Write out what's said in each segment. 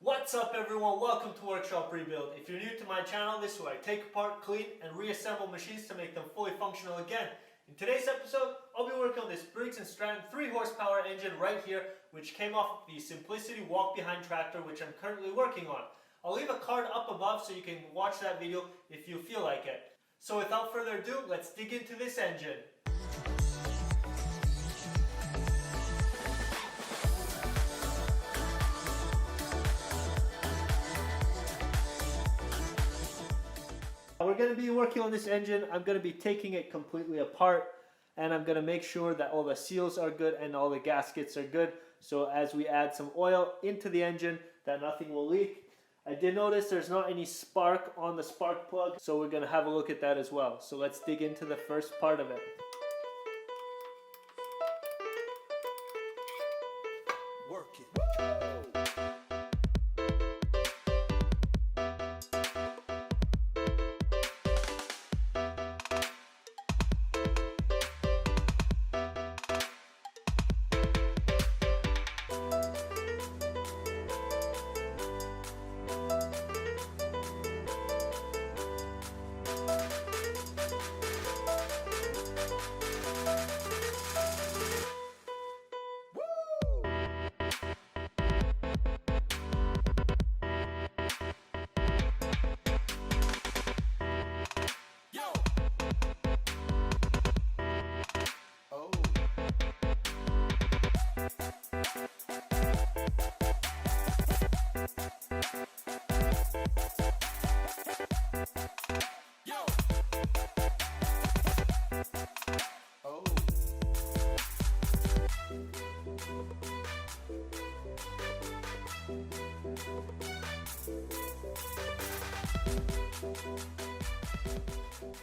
What's up everyone, welcome to Workshop Rebuild. If you're new to my channel, this is where I take apart, clean, and reassemble machines to make them fully functional again. In today's episode, I'll be working on this Briggs Stratton 3 horsepower engine right here, which came off the Simplicity walk-behind tractor, which I'm currently working on. I'll leave a card up above so you can watch that video if you feel like it. So without further ado, let's dig into this engine. We're going to be working on this engine. I'm going to be taking it completely apart, and I'm going to make sure that all the seals are good and all the gaskets are good, so as we add some oil into the engine that nothing will leak. I did notice there's not any spark on the spark plug, so we're going to have a look at that as well. So let's dig into the first part of it. Work it.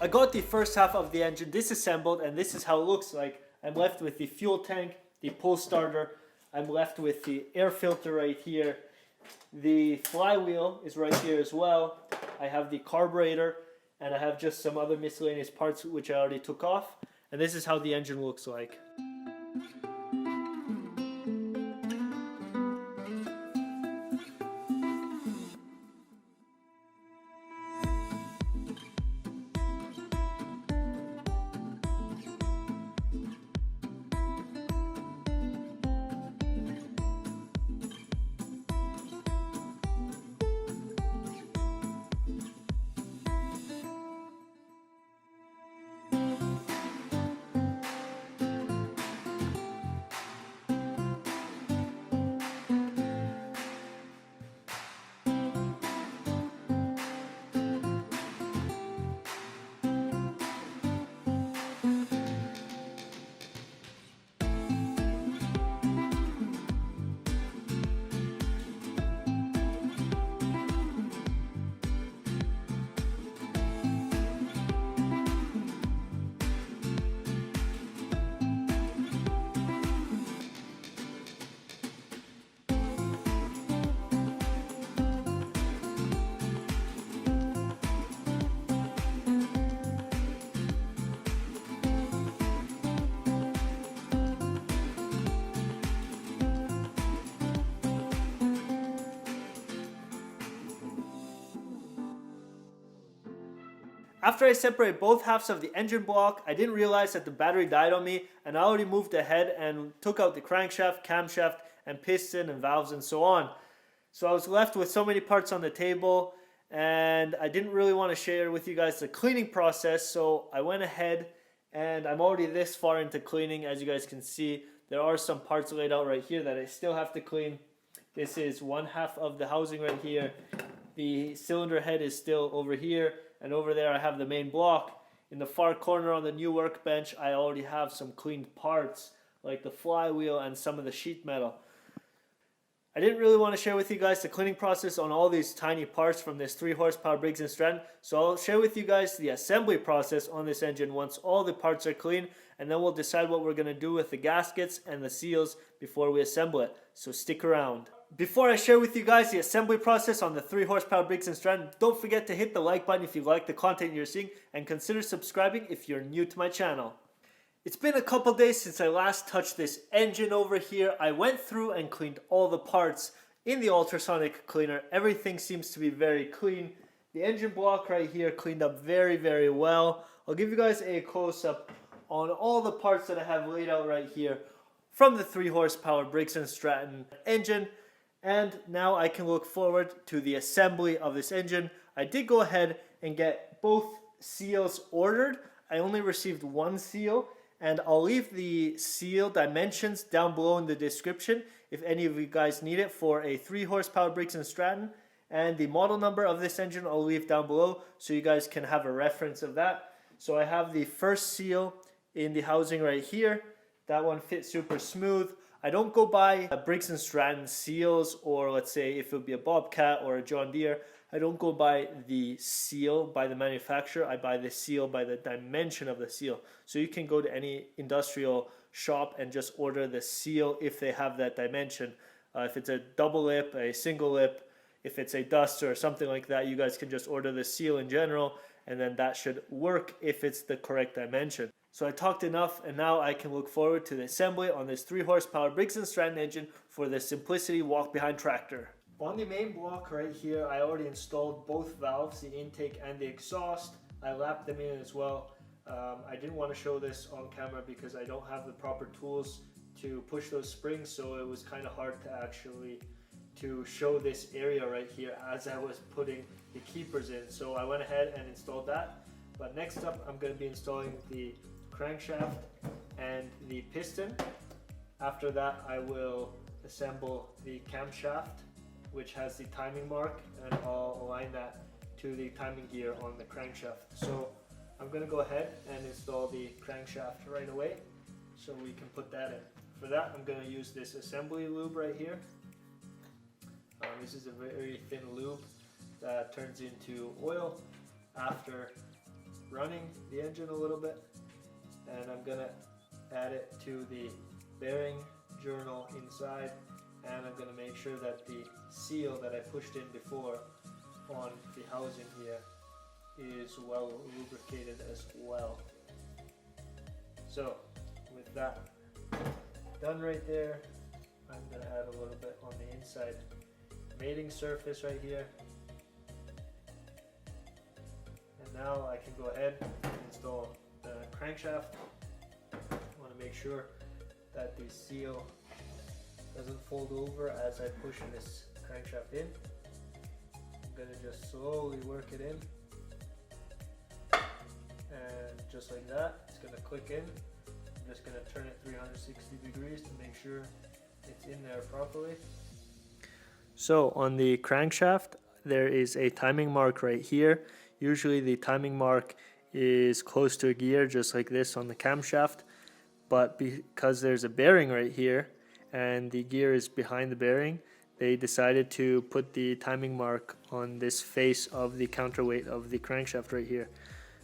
I got the first half of the engine disassembled, and this is how it looks like. I'm left with the fuel tank, the pull starter, I'm left with the air filter right here. The flywheel is right here as well. I have the carburetor, and I have just some other miscellaneous parts which I already took off. And this is how the engine looks like. After I separated both halves of the engine block, I didn't realize that the battery died on me, and I already moved ahead and took out the crankshaft, camshaft, and piston and valves and so on. So I was left with so many parts on the table, and I didn't really want to share with you guys the cleaning process, so I went ahead, and I'm already this far into cleaning. As you guys can see, there are some parts laid out right here that I still have to clean. This is one half of the housing right here. The cylinder head is still over here. And over there I have the main block. In the far corner on the new workbench, I already have some cleaned parts like the flywheel and some of the sheet metal. I didn't really want to share with you guys the cleaning process on all these tiny parts from this 3 horsepower Briggs Stratton, so I'll share with you guys the assembly process on this engine once all the parts are clean, and then we'll decide what we're going to do with the gaskets and the seals before we assemble it, so stick around. Before I share with you guys the assembly process on the 3 horsepower Briggs Stratton, don't forget to hit the like button if you like the content you're seeing, and consider subscribing if you're new to my channel. It's been a couple days since I last touched this engine over here. I went through and cleaned all the parts. In the ultrasonic cleaner, everything seems to be very clean. The engine block right here cleaned up very, very well. I'll give you guys a close-up on all the parts that I have laid out right here from the 3 horsepower Briggs Stratton engine. And now I can look forward to the assembly of this engine. I did go ahead and get both seals ordered. I only received one seal, and I'll leave the seal dimensions down below in the description if any of you guys need it for a 3 horsepower Briggs Stratton. And the model number of this engine I'll leave down below so you guys can have a reference of that. So I have the first seal in the housing right here. That one fits super smooth. I don't go by Briggs & Stratton seals, or let's say if it would be a Bobcat or a John Deere, I don't go by the seal by the manufacturer. I buy the seal by the dimension of the seal. So you can go to any industrial shop and just order the seal if they have that dimension. If it's a double lip, a single lip, if it's a duster or something like that, you guys can just order the seal in general, and then that should work if it's the correct dimension. So I talked enough, and now I can look forward to the assembly on this 3 horsepower Briggs & Stratton engine for the Simplicity walk-behind tractor. On the main block right here, I already installed both valves, the intake and the exhaust. I lapped them in as well. I didn't want to show this on camera because I don't have the proper tools to push those springs, so it was kind of hard to actually show this area right here as I was putting the keepers in. So I went ahead and installed that. But next up, I'm going to be installing the crankshaft and the piston. After that, I will assemble the camshaft, which has the timing mark, and I'll align that to the timing gear on the crankshaft. So I'm going to go ahead and install the crankshaft right away so we can put that in. For that, I'm going to use this assembly lube right here. This is a very thin lube that turns into oil after running the engine a little bit, and I'm gonna add it to the bearing journal inside, and I'm gonna make sure that the seal that I pushed in before on the housing here is well lubricated as well. So with that done right there, I'm gonna add a little bit on the inside mating surface right here. And now I can go ahead and install the crankshaft. I want to make sure that the seal doesn't fold over as I push this crankshaft in. I'm going to just slowly work it in. And just like that, it's going to click in. I'm just going to turn it 360 degrees to make sure it's in there properly. So on the crankshaft, there is a timing mark right here. Usually the timing mark is close to a gear, just like this on the camshaft. But because there's a bearing right here and the gear is behind the bearing, they decided to put the timing mark on this face of the counterweight of the crankshaft right here.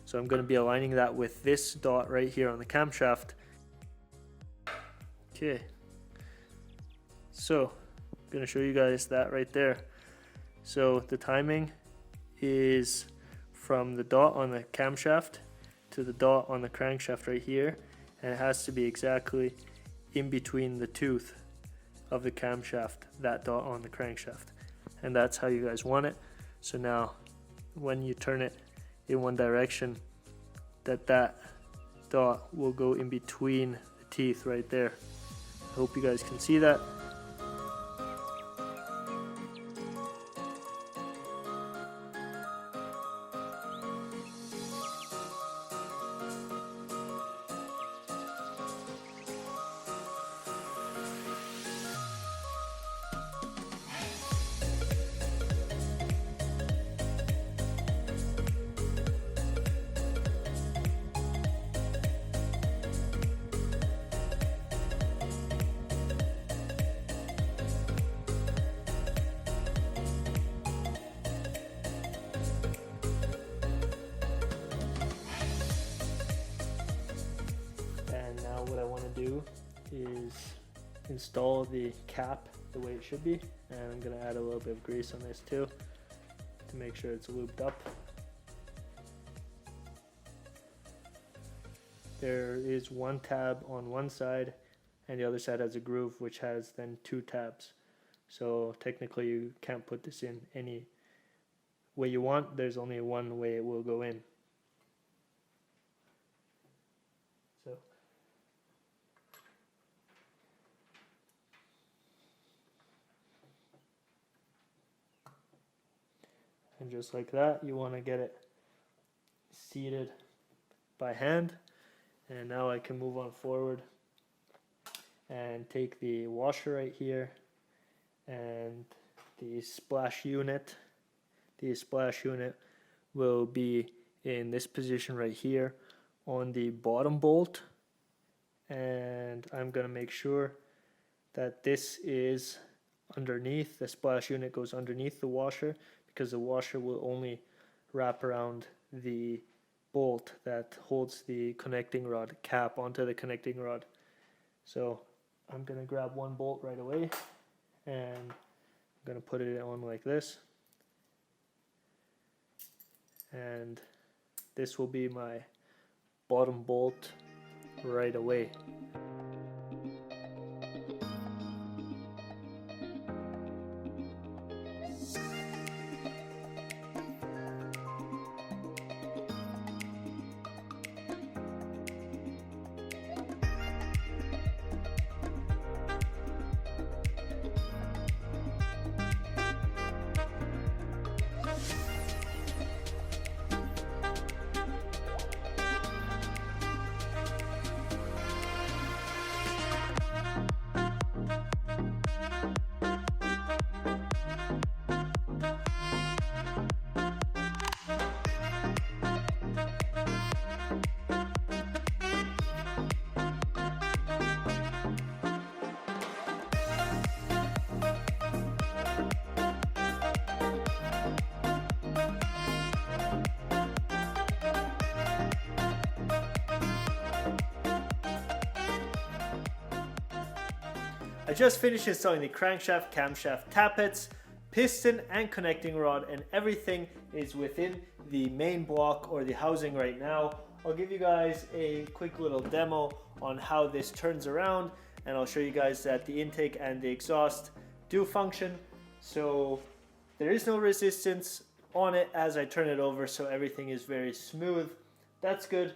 So I'm going to be aligning that with this dot right here on the camshaft. Okay. So I'm going to show you guys that right there. So the timing is from the dot on the camshaft to the dot on the crankshaft right here, and it has to be exactly in between the tooth of the camshaft, that dot on the crankshaft, and that's how you guys want it. So now when you turn it in one direction, that dot will go in between the teeth right there. I hope you guys can see that. What I want to do is install the cap the way it should be, and I'm going to add a little bit of grease on this too to make sure it's lubed up. There is one tab on one side and the other side has a groove which has then two tabs. So technically you can't put this in any way you want. There's only one way it will go in. So and just like that, you want to get it seated by hand. And now I can move on forward and take the washer right here and the splash unit. The splash unit will be in this position right here on the bottom bolt, and I'm going to make sure that this is underneath. The splash unit goes underneath the washer, because the washer will only wrap around the bolt that holds the connecting rod cap onto the connecting rod. So I'm going to grab one bolt right away, and I'm going to put it on like this, and this will be my bottom bolt right away. I just finished installing the crankshaft, camshaft, tappets, piston and connecting rod, and everything is within the main block or the housing right now. I'll give you guys a quick little demo on how this turns around, and I'll show you guys that the intake and the exhaust do function. So there is no resistance on it as I turn it over, so everything is very smooth. That's good.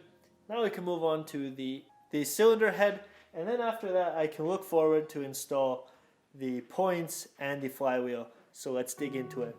Now we can move on to the cylinder head. And then after that, I can look forward to install the points and the flywheel. So let's dig into it.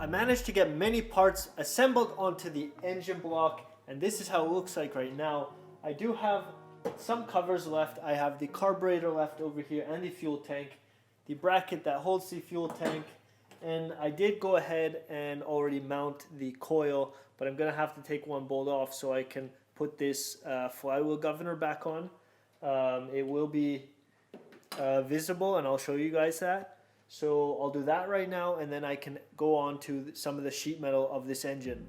I managed to get many parts assembled onto the engine block, and this is how it looks like right now. I do have some covers left. I have the carburetor left over here and the fuel tank, the bracket that holds the fuel tank, and I did go ahead and already mount the coil, but I'm gonna have to take one bolt off so I can put this flywheel governor back on. It will be visible, and I'll show you guys that. So I'll do that right now, and then I can go on to some of the sheet metal of this engine.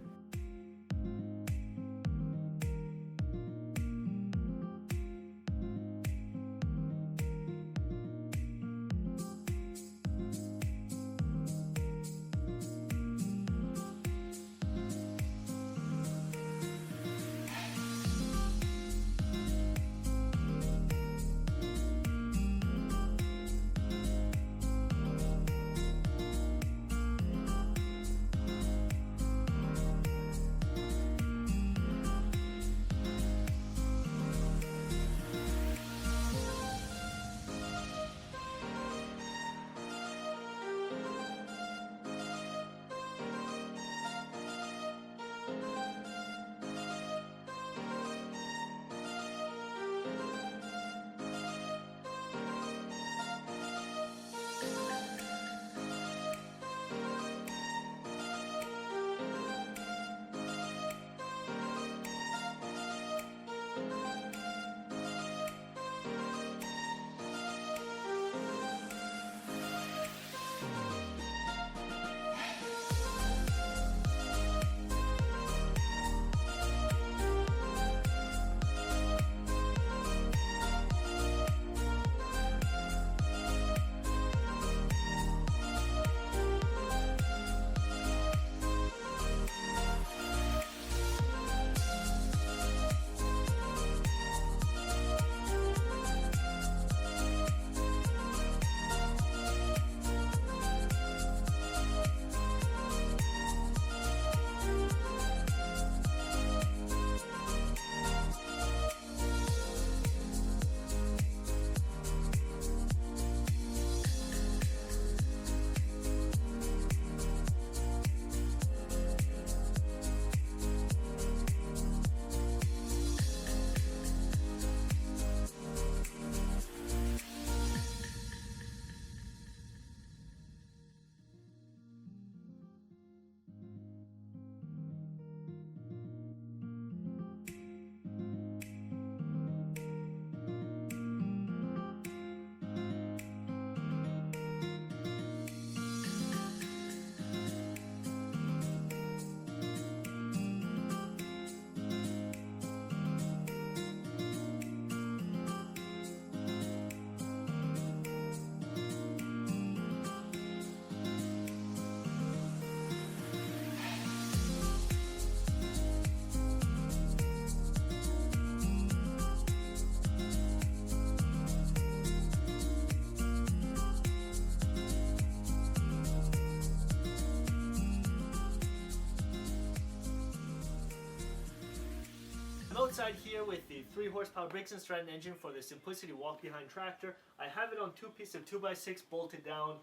Outside here with the 3 horsepower Briggs Stratton engine for the Simplicity walk-behind tractor. I have it on 2 pieces of 2x6 bolted down.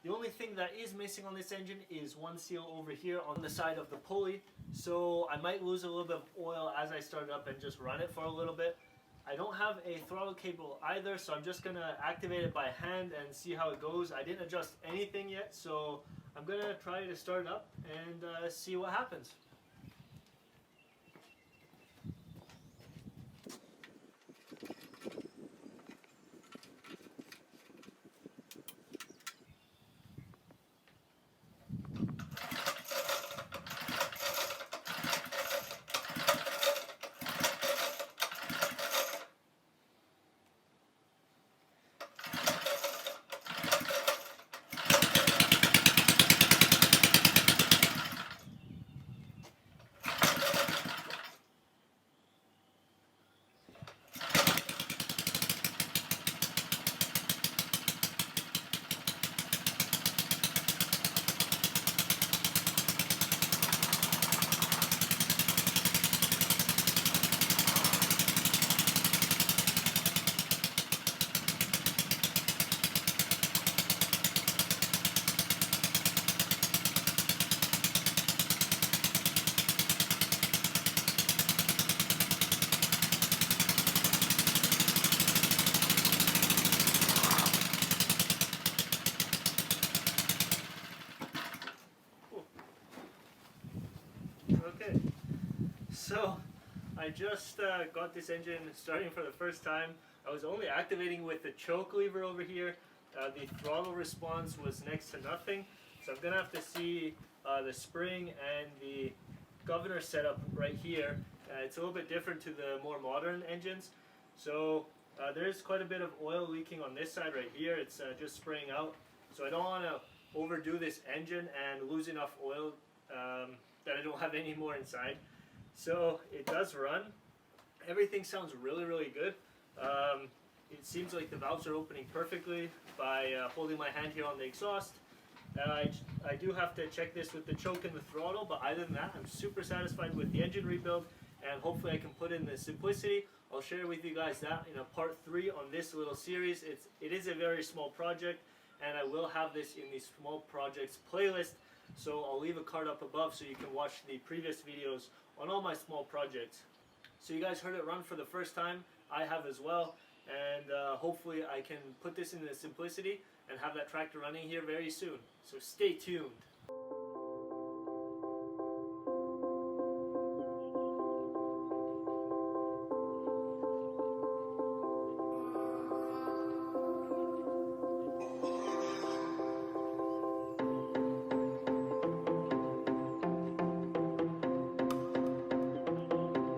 The only thing that is missing on this engine is one seal over here on the side of the pulley. So I might lose a little bit of oil as I start it up and just run it for a little bit. I don't have a throttle cable either, so I'm just going to activate it by hand and see how it goes. I didn't adjust anything yet, so I'm going to try to start it up and see what happens. Okay, so I just got this engine starting for the first time. I was only activating with the choke lever over here. The throttle response was next to nothing, so I'm gonna have to see the spring and the governor setup right here. It's a little bit different to the more modern engines, so there's quite a bit of oil leaking on this side right here. It's just spraying out, so I don't want to overdo this engine and lose enough oil that I don't have any more inside. So it does run. Everything sounds really good. It seems like the valves are opening perfectly by holding my hand here on the exhaust. I do have to check this with the choke and the throttle, but other than that, I'm super satisfied with the engine rebuild, and hopefully I can put in the simplicity. I'll share with you guys that in a part 3 on this little series. It is a very small project, and I will have this in the small projects playlist, so I'll leave a card up above so you can watch the previous videos on all my small projects. So you guys heard it run for the first time. I have as well, and hopefully I can put this into the simplicity and have that tractor running here very soon. So stay tuned.